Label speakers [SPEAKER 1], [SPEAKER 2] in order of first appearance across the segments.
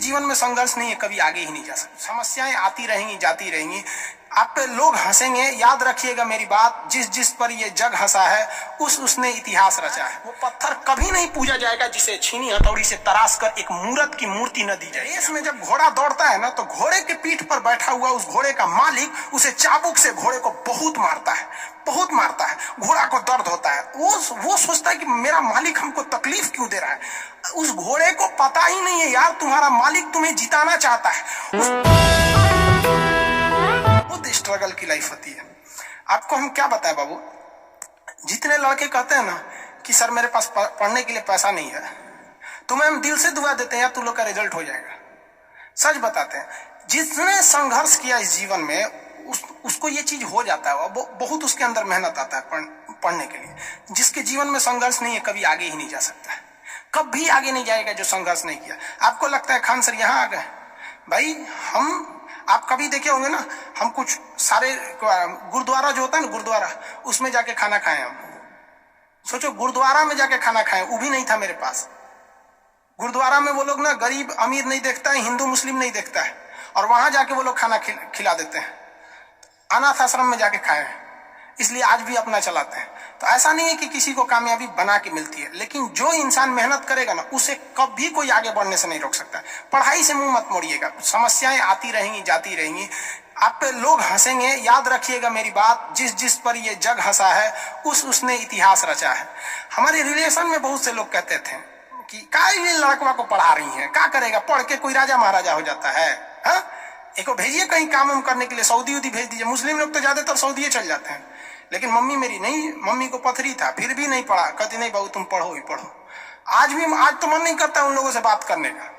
[SPEAKER 1] जीवन में संघर्ष नहीं है कभी आगे ही नहीं जा सकते। समस्याएं आती रहेंगी जाती रहेंगी, आप पे लोग हंसेंगे। याद रखिएगा मेरी बात, जिस जिस पर ये जग हंसा है उसने इतिहास रचा है। वो पत्थर कभी नहीं पूजा जाएगा जिसे छीनी हथौड़ी से तराश कर एक मूर्त की मूर्ति न दी जाए। रेस में जब घोड़ा दौड़ता है ना, तो घोड़े के पीठ पर बैठा हुआ उस घोड़े का मालिक उसे चाबुक से घोड़े को बहुत मारता है, बहुत मारता है। घोड़ा को दर्द होता है, वो सोचता है कि मेरा मालिक हमको तकलीफ क्यों दे रहा है। उस घोड़े को पता ही नहीं है यार तुम्हारा मालिक तुम्हें जिताना चाहता है। स्ट्रगल की लाइफ होती है। आपको हम क्या बताएं बाबू, जितने लड़के कहते हैं ना कि सर मेरे पास पढ़ने के लिए पैसा नहीं है, तुम्हें हम दिल से दुआ देते हैं यार तुम लोग का रिजल्ट हो जाएगा। सच बताते हैं, जिसने संघर्ष किया इस जीवन में उसको ये चीज हो जाता है। बहुत उसके अंदर मेहनत आता है पढ़ने के लिए। जिसके जीवन में संघर्ष नहीं है कभी आगे ही नहीं जा सकता है, कभी आगे नहीं जाएगा जो संघर्ष नहीं किया। आपको लगता है खान सर यहाँ आ गए, भाई आप कभी देखे होंगे ना, हम कुछ सारे गुरुद्वारा जो होता है ना, गुरुद्वारा उसमें जाके खाना खाए। हम सोचो गुरुद्वारा में जाके खाना खाए, वो भी नहीं था मेरे पास। गुरुद्वारा में वो लोग ना गरीब अमीर नहीं देखता है, हिंदू मुस्लिम नहीं देखता है, और वहां जाके वो लोग खाना खिला देते हैं। अनाथ आश्रम में जाके खाए, इसलिए आज भी अपना चलाते हैं। तो ऐसा नहीं है कि किसी को कामयाबी बना के मिलती है, लेकिन जो इंसान मेहनत करेगा ना उसे कभी कोई आगे बढ़ने से नहीं रोक सकता। पढ़ाई से मुंह मत मोड़िएगा, समस्याएं आती रहेंगी जाती रहेंगी, आप पे लोग हंसेंगे। याद रखिएगा मेरी बात, जिस जिस पर ये जग हंसा है उसने इतिहास रचा है। हमारे रिलेशन में बहुत से लोग कहते थे कि का ये लड़कवा को पढ़ा रही है, क्या करेगा, पढ़ के कोई राजा महाराजा हो जाता है। एको भेजिए कहीं काम करने के लिए, सऊदी उदी भेज दीजिए। मुस्लिम लोग तो ज्यादातर सऊदी चल जाते हैं, लेकिन मम्मी मेरी नहीं, मम्मी को पथरी था फिर भी नहीं पढ़ा। कहती नहीं बाबू तुम पढ़ो ही पढ़ो। आज तो मन नहीं करता उन लोगों से बात करने का,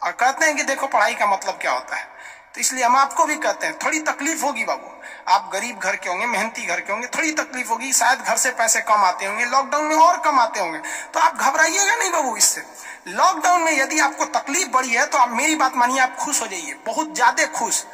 [SPEAKER 1] और कहते हैं कि देखो पढ़ाई का मतलब क्या होता है। तो इसलिए हम आपको भी कहते हैं थोड़ी तकलीफ होगी बाबू, आप गरीब घर के होंगे, मेहनती घर के होंगे, थोड़ी तकलीफ होगी, शायद घर से पैसे कम आते होंगे, लॉकडाउन में और कम आते होंगे, तो आप घबराइएगा नहीं बाबू इससे। लॉकडाउन में यदि आपको तकलीफ बढ़ी है तो आप मेरी बात मानिए, आप खुश हो जाइए, बहुत ज्यादा खुश।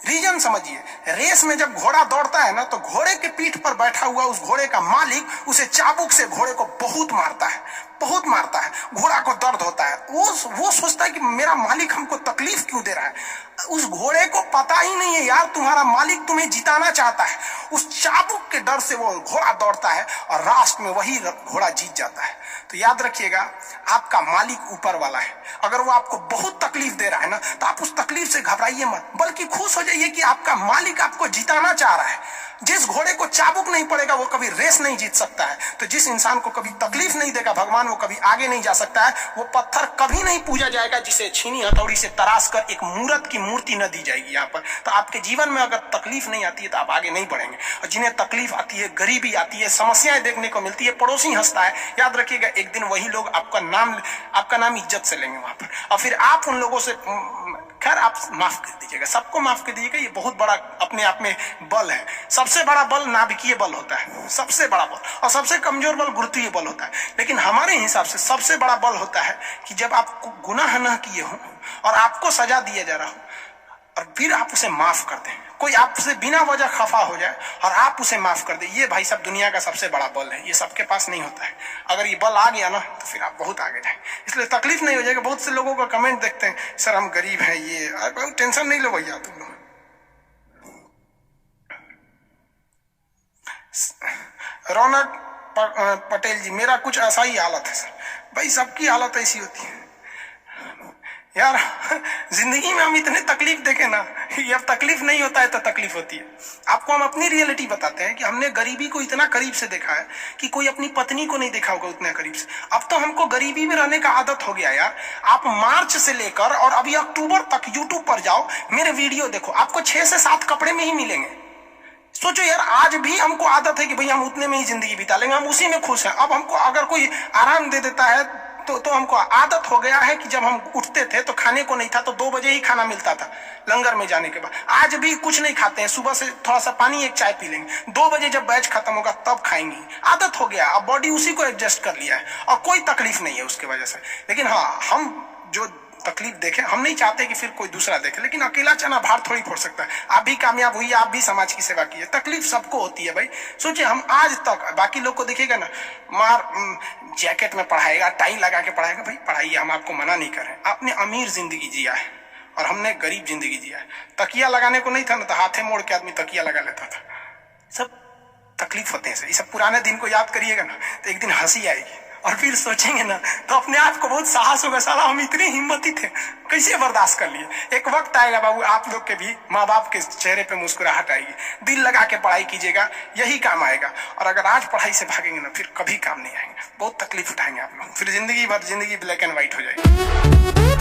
[SPEAKER 1] रीजन समझिए, रेस में जब घोड़ा दौड़ता है ना, तो घोड़े के पीठ पर बैठा हुआ उस घोड़े का मालिक उसे चाबुक से घोड़े को बहुत मारता है, बहुत मारता है। घोड़ा को दर्द होता है, वो सोचता है कि मेरा मालिक हमको तकलीफ क्यों दे रहा है। उस घोड़े को पता ही नहीं है यार तुम्हारा मालिक तुम्हें जिताना चाहता है। उस चाबुक के डर से वो घोड़ा दौड़ता है और लास्ट में वही घोड़ा जीत जाता है। तो याद रखिएगा, आपका मालिक ऊपर वाला है। अगर वो आपको बहुत तकलीफ दे रहा है ना, तो आप उस तकलीफ से घबराइए मत, बल्कि खुश हो जाइए कि आपका मालिक आपको जिताना चाह रहा है। जिस घोड़े को चाबुक नहीं पड़ेगा वो कभी रेस नहीं जीत सकता है। तो जिस इंसान को कभी तकलीफ नहीं देगा भगवान, वो कभी आगे नहीं जा सकता है। वो पत्थर कभी नहीं पूजा जाएगा जिसे छीनी हथौड़ी से तराश कर एक मूर्त की मूर्ति न दी जाएगी यहाँ पर। तो आपके जीवन में अगर तकलीफ नहीं आती है तो आप आगे नहीं बढ़ेंगे। और जिन्हें तकलीफ आती है, गरीबी आती है, समस्याएं देखने को मिलती है, पड़ोसी हंसता है, याद रखिएगा एक दिन वही लोग आपका नाम इज्जत से लेंगे वहां पर। और फिर आप उन लोगों से, खैर आप माफ कर दीजिएगा, सबको माफ कर दीजिएगा, ये बहुत बड़ा अपने आप में बल है। सबसे बड़ा बल नाभिकीय बल होता है, सबसे बड़ा बल, और सबसे कमजोर बल गुरुत्वीय बल होता है। लेकिन हमारे हिसाब से सबसे बड़ा बल होता है कि जब आप गुनाह न किए हो और आपको सजा दिया जा रहा हो, और फिर आप उसे माफ कर दें। कोई आपसे बिना वजह खफा हो जाए और आप उसे माफ कर दे, ये भाई सब दुनिया का सबसे बड़ा बल है। ये सबके पास नहीं होता है। अगर ये बल आ गया ना तो फिर आप बहुत आगे जाए। इसलिए तकलीफ नहीं हो जाएगा। बहुत से लोगों का कमेंट देखते हैं, सर हम गरीब हैं, ये बहुत टेंशन नहीं लो भैया तुम लोग। रौनक पटेल जी, मेरा कुछ ऐसा ही हालत है सर। भाई सबकी हालत ऐसी होती है यार। जिंदगी में हम इतने तकलीफ देखे ना, ये अब तकलीफ नहीं होता है तो तकलीफ होती है। आपको हम अपनी रियलिटी बताते हैं कि हमने गरीबी को इतना करीब से देखा है कि कोई अपनी पत्नी को नहीं देखा होगा उतना करीब से। अब तो हमको गरीबी में रहने का आदत हो गया यार। आप मार्च से लेकर और अभी अक्टूबर तक यूट्यूब पर जाओ, मेरे वीडियो देखो, आपको 6 से 7 कपड़े में ही मिलेंगे। सोचो यार, आज भी हमको आदत है कि भाई हम उतने में ही जिंदगी बिता लेंगे, हम उसी में खुश हैं। अब हमको अगर कोई आराम दे देता है तो हमको आदत हो गया है कि जब हम उठते थे तो खाने को नहीं था, तो 2 बजे ही खाना मिलता था लंगर में जाने के बाद। आज भी कुछ नहीं खाते हैं, सुबह से थोड़ा सा पानी एक चाय पी लेंगे, 2 बजे जब बैच खत्म होगा तब खाएंगे। आदत हो गया, अब बॉडी उसी को एडजस्ट कर लिया है और कोई तकलीफ नहीं है उसके वजह से। लेकिन हाँ, हम जो तकलीफ देखे, हम नहीं चाहते कि फिर कोई दूसरा देखे, लेकिन अकेला चना भार थोड़ी फोड़ सकता है। आप भी कामयाब हुई, आप भी समाज की सेवा की है। तकलीफ सबको होती है भाई। सोचिए, हम आज तक बाकी लोग को देखिएगा ना, जैकेट में पढ़ाएगा, टाई लगा के पढ़ाएगा, भाई पढ़ाइए, हम आपको मना नहीं कर रहे हैं। आपने अमीर जिंदगी जिया है, और हमने गरीब जिंदगी जिया है। तकिया लगाने को नहीं था ना, तो हाथे मोड़ के आदमी तकिया लगा लेता था। सब तकलीफ होते हैं। ये सब पुराने दिन को याद करिएगा ना तो एक दिन हंसी आएगी, और फिर सोचेंगे ना तो अपने आप को बहुत साहस होगा, साला हम इतने हिम्मती थे, कैसे बर्दाश्त कर लिए। एक वक्त आएगा बाबू, आप लोग के भी माँ बाप के चेहरे पे मुस्कुराहट आएगी। दिल लगा के पढ़ाई कीजिएगा, यही काम आएगा। और अगर आज पढ़ाई से भागेंगे ना, फिर कभी काम नहीं आएंगे, बहुत तकलीफ उठाएंगे आप लोग, फिर जिंदगी भर जिंदगी ब्लैक एंड व्हाइट हो जाएगी।